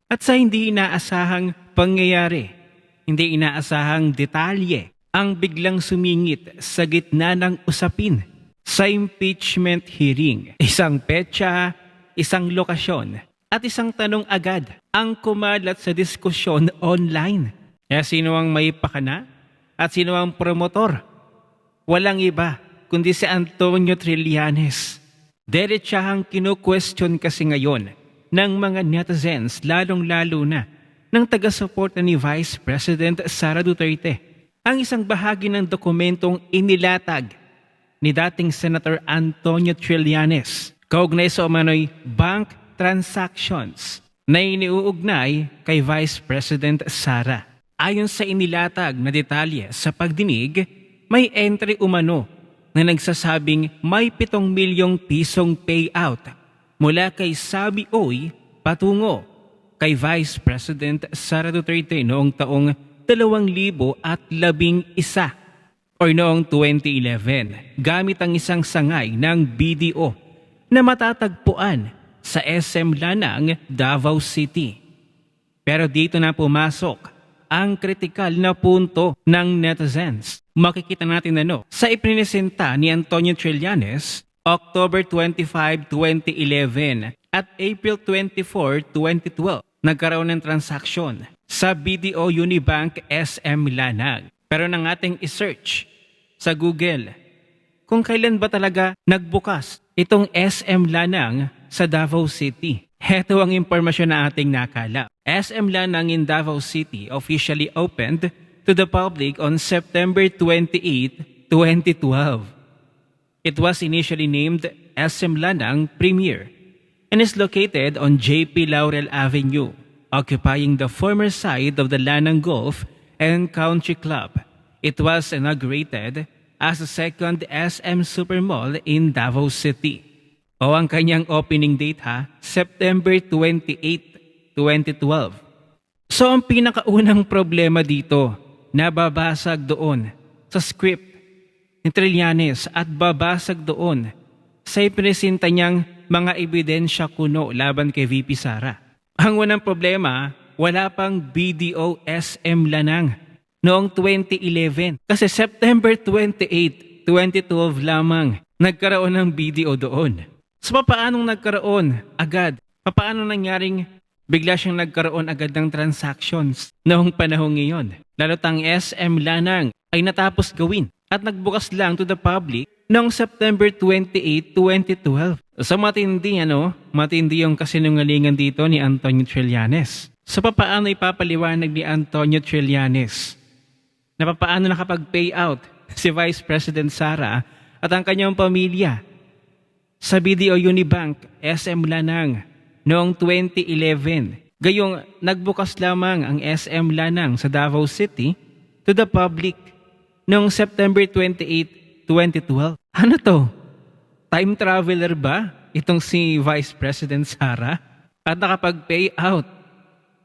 At sa hindi inaasahang pangyayari, hindi inaasahang detalye, ang biglang sumingit sa gitna ng usapin sa impeachment hearing. Isang petsa, isang lokasyon, at isang tanong agad ang kumalat sa diskusyon online. Kaya sino ang may pakana at sino ang promotor? Walang iba kundi si Antonio Trillanes. Diretsahang kinu-question kasi ngayon ng mga netizens, lalong-lalo na ng taga-suporta ni Vice President Sara Duterte, ang isang bahagi ng dokumentong inilatag ni dating Senator Antonio Trillanes kaugnay sa umano'y bank transactions na iniuugnay kay Vice President Sara. Ayon sa inilatag na detalye sa pagdinig, may entry umano na nagsasabing may 7 milyong pisong payout mula kay Sabi Oy patungo kay Vice President Sara Duterte noong taong 2011 or noong 2011 gamit ang isang sangay ng BDO na matatagpuan sa SM Lanang, Davao City. Pero dito na pumasok ang kritikal na punto ng netizens. Makikita natin sa iprinesenta ni Antonio Trillanes October 25, 2011 at April 24, 2012. Nagkaroon ng transaksyon sa BDO Unibank SM Lanang. Pero nang ating isearch sa Google kung kailan ba talaga nagbukas itong SM Lanang sa Davao City. Heto ang impormasyon na ating nakala. SM Lanang in Davao City officially opened to the public on September 28, 2012. It was initially named SM Lanang Premier and is located on JP Laurel Avenue, occupying the former site of the Lanang Golf and Country Club. It was inaugurated as the second SM Supermall in Davao City. O ang kanyang opening date September 28, 2012. So ang pinakaunang problema dito, nababasag doon sa script ni Trillanes at babasag doon sa ipresenta niyang mga ebidensya kuno laban kay VP Sara. Ang unang problema, wala pang BDO SM Lanang noong 2011 kasi September 28, 2012 lamang nagkaroon ng BDO doon. So paanong nagkaroon agad? Paano nangyaring bigla siyang nagkaroon agad ng transactions noong panahong iyon? Lalo't ang SM Lanang ay natapos gawin at nagbukas lang to the public noong September 28, 2012. So matindi yung kasinungalingan dito ni Antonio Trillanes. So paano ipapaliwanag ni Antonio Trillanes na paano nakapag-payout si Vice President Sara at ang kanyang pamilya sa BDO Unibank SM Lanang noong 2011. Gayong nagbukas lamang ang SM Lanang sa Davao City to the public noong September 28, 2012. Ano to? Time traveler ba itong si Vice President Sara? At nakapag-payout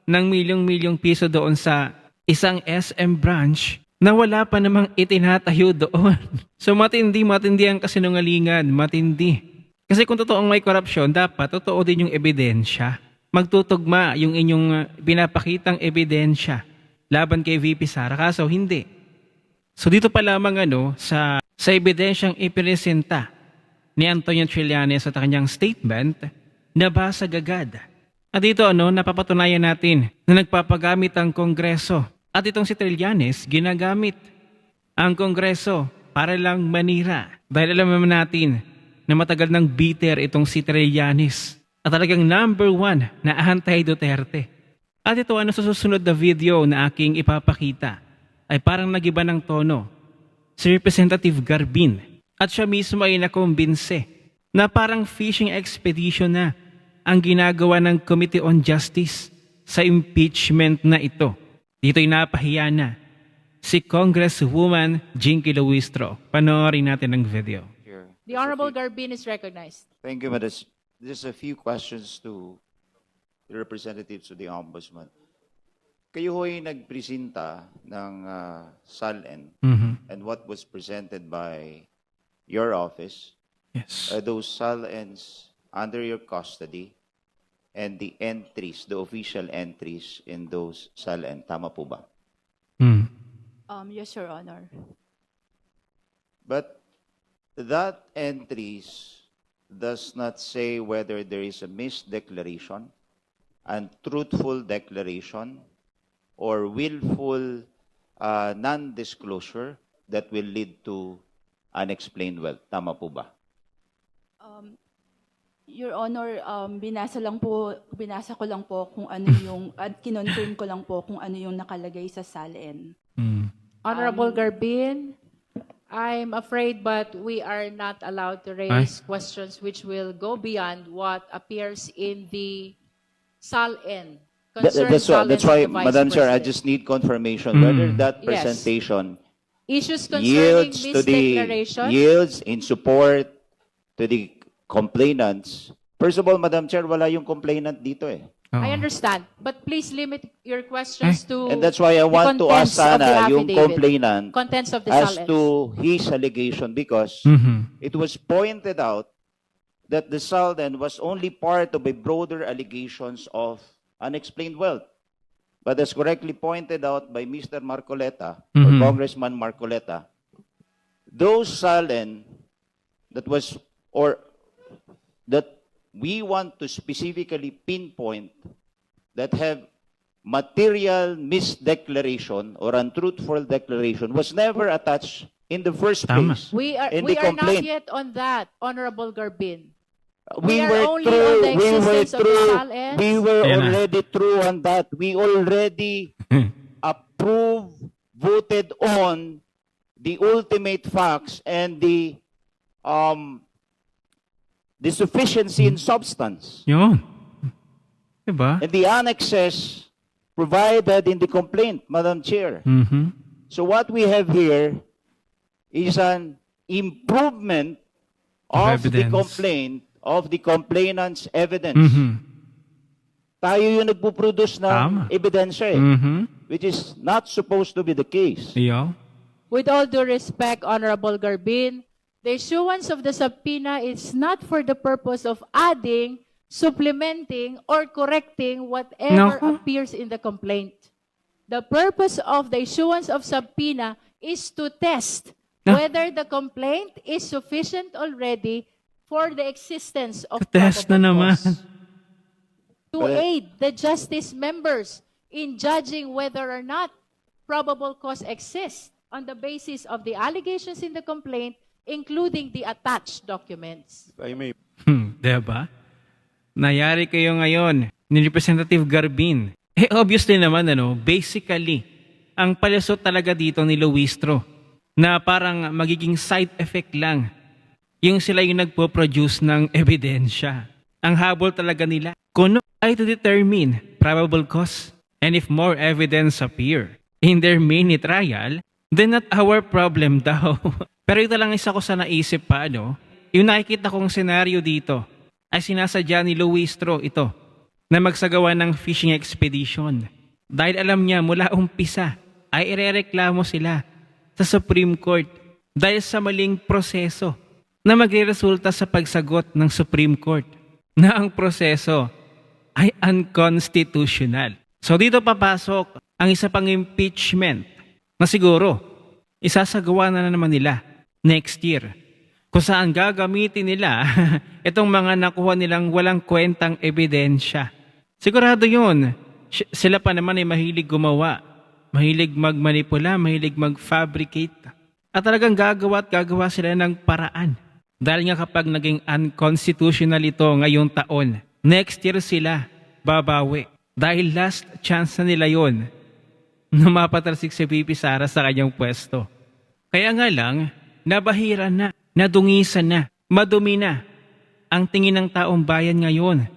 ng milyong-milyong piso doon sa isang SM branch na wala pa namang itinatayo doon. So matindi ang kasinungalingan, matindi. Kasi kung totoong may korupsyon, dapat totoo din yung ebidensya. Magtutugma yung inyong pinapakitang ebidensya laban kay VP Sara, kaso hindi. So dito pa lamang sa ebidensyang ipinesenta ni Antonio Trillanes at kanyang statement, nabasag agad. At dito napapatunayan natin na nagpapagamit ang Kongreso. At itong si Trillanes, ginagamit ang Kongreso para lang manira. Dahil alam naman natin na matagal nang bitter itong si Trillanes. At talagang number 1 na anti-Duterte. At ito sa susunod na video na aking ipapakita ay parang nagiba ng tono si Representative Garbin. At siya mismo ay nakumbinse na parang fishing expedition na ang ginagawa ng Committee on Justice sa impeachment na ito. Dito'y napahiya na si Congresswoman Jinky Luistro. Panoorin natin ang video. The Honorable Garbin is recognized. Thank you, Madam. Just a few questions to the representatives of the Ombudsman. Kayo ho'y nagpresenta ng SALN and what was presented by your office. Yes. Those SALNs under your custody and the entries, the official entries in those SALN. Tama po ba? Hmm. Yes, Your Honor. But that entries does not say whether there is a misdeclaration, untruthful declaration, or willful non-disclosure that will lead to unexplained wealth. Tama po ba? Your Honor, binasa ko lang po kung ano yung, at kinonfirm ko lang po kung ano yung nakalagay sa SALN. Hmm. Honorable Garbin, I'm afraid, but we are not allowed to raise questions which will go beyond what appears in the SALN. That's why, Madam Chair, I just need confirmation whether that Yes. presentation Issues concerning yields to misdeclaration. yields in support to the complainants. First of all, Madam Chair, wala yung complainant dito eh. I understand, but please limit your questions to And that's why I the want to ask contents of the sana yung affidavit. complainant Contents of the as SALN. to his allegation because Mhm. it was pointed out that the SALN was only part of a broader allegations of unexplained wealth. But as correctly pointed out by Mr. Marcoleta, or Mhm. Congressman Marcoleta, those SALN that was, or that we want to specifically pinpoint that have material misdeclaration or untruthful declaration was never attached in the first Tama. place. We are in we the are not complaint. yet on that, Honorable Garbin. We are were only on the we were existence of the through, SALNs. we were Ayan na. already through on that. We already approved, voted on the ultimate facts and the sufficiency in substance. Yun. Diba? And the annexes provided in the complaint, Madam Chair. Mhm. So what we have here is an improvement of the Evidence. complaint, of the complainant's evidence. Mhm. Tayo yung nagpo-produce ng Tama. ebidensya eh, Mhm. which is not supposed to be the case. Iyo. With all due respect, Honorable Garbin, the issuance of the subpoena is not for the purpose of adding, supplementing, or correcting whatever Naku. appears in the complaint. The purpose of the issuance of subpoena is to test Na- whether the complaint is sufficient already for the existence of Test na probable naman. cause. To aid the justice members in judging whether or not probable cause exists on the basis of the allegations in the complaint, including the attached documents. Diba? Nayari kayo ngayon ni Representative Garbin. Obviously naman, basically, ang palusot talaga dito ni Luistro na parang magiging side effect lang yung sila yung nagpo-produce ng ebidensya. Ang habol talaga nila, kuno ay to determine probable cause. And if more evidence appear in their mini trial, then not our problem daw. Pero ito lang isa ko sa naisip pa, yung nakikita kong senaryo dito ay sinasadya ni Luistro ito na magsagawa ng fishing expedition. Dahil alam niya mula umpisa ay irereklamo sila sa Supreme Court dahil sa maling proseso na magreresulta sa pagsagot ng Supreme Court na ang proseso ay unconstitutional. So dito papasok ang isa pang impeachment na siguro isasagawa na naman nila next year, kung saan gagamitin nila itong mga nakuha nilang walang kwentang ebidensya. Sigurado yun, sila pa naman ay mahilig gumawa, mahilig magmanipula, mahilig mag-fabricate. At talagang gagawa sila ng paraan. Dahil nga kapag naging unconstitutional ito ngayong taon, next year sila babawi. Dahil last chance na nila yon na mapatalsik si VP Sara sa kanyang pwesto. Kaya nga lang, nabahira na, nadungisan na, madumi na ang tingin ng taong bayan ngayon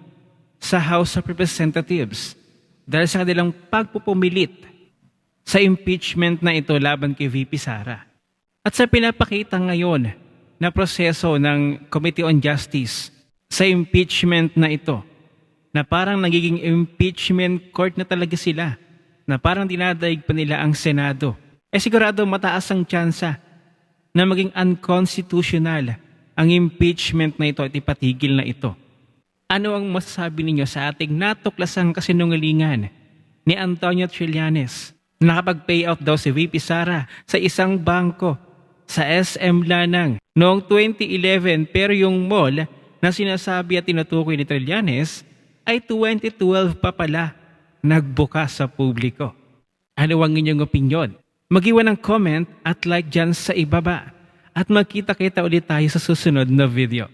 sa House of Representatives dahil sa kanilang pagpupumilit sa impeachment na ito laban kay VP Sara. At sa pinapakita ngayon na proseso ng Committee on Justice sa impeachment na ito, na parang nagiging impeachment court na talaga sila, na parang dinadaig pa nila ang Senado, sigurado mataas ang tsansa na maging unconstitutional ang impeachment na ito at ipatigil na ito. Ano ang masasabi ninyo sa ating natuklasang kasinungalingan ni Antonio Trillanes? Nakapag-payout daw si VP Sara sa isang bangko sa SM Lanang noong 2011 pero yung mall na sinasabi at tinutukoy ni Trillanes ay 2012 pa pala nagbukas sa publiko. Ano ang inyong opinyon? Mag-iwan ng comment at like dyan sa ibaba at magkita-kita ulit tayo sa susunod na video.